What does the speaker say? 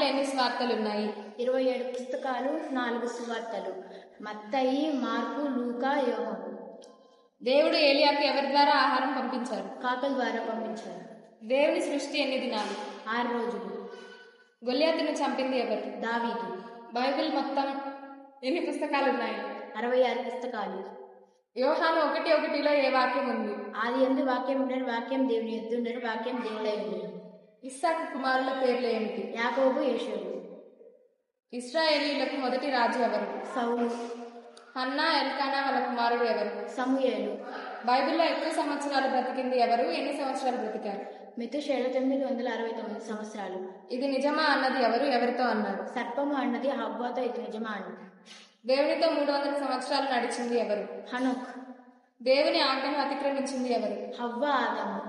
బైబిల్లో ఎన్ని స్వార్థలు ఉన్నాయి? 27 పుస్తకాలు, 4 సువార్తలు. మత్తయి, మార్కు, లూకా, యోహాను. దేవుడు ఏలియాకు ఎవరి ద్వారా ఆహారం పంపించారు? కాకల ద్వారా పంపించారు. దేవుని సృష్టి ఎన్ని దినాలు? 6 రోజులు. గొల్యాతును చంపింది ఎవరు? దావీదు. బైబిల్ మొత్తం ఎన్ని పుస్తకాలు ఉన్నాయి? 66 పుస్తకాలు. యోహాను 1:1లో ఏ వాక్యం ఉంది? ఆదియందు వాక్యం ఉండెను, వాక్యం దేవుని యొద్ద ఉండెను, వాక్యం దేవుడై ఉండెను. ఇస్సాకు కుమారుల పేర్లు ఏమిటి? యాకోబు, యేషూరు. ఇశ్రాయేలీయులకు మొదటి రాజు ఎవరు? సౌలు. హన్నా, ఎల్కానా వాళ్ళ కుమారుడు ఎవరు? సమూయేలు. బైబిల్లో ఎక్కువ సంవత్సరాలు బ్రతికింది ఎవరు? ఎన్ని సంవత్సరాలు బ్రతికారు? మెతుషేల 969 సంవత్సరాలు. ఇది నిజమా అన్నది ఎవరు? ఎవరితో అన్నారు? సర్పము అన్నది హవ్వతో ఇది నిజమా అన్నది. దేవునితో 300 సంవత్సరాలు నడిచింది ఎవరు? హనోక్. దేవుని ఆజ్ఞను అతిక్రమించింది ఎవరు? హవ్వ, ఆదాము.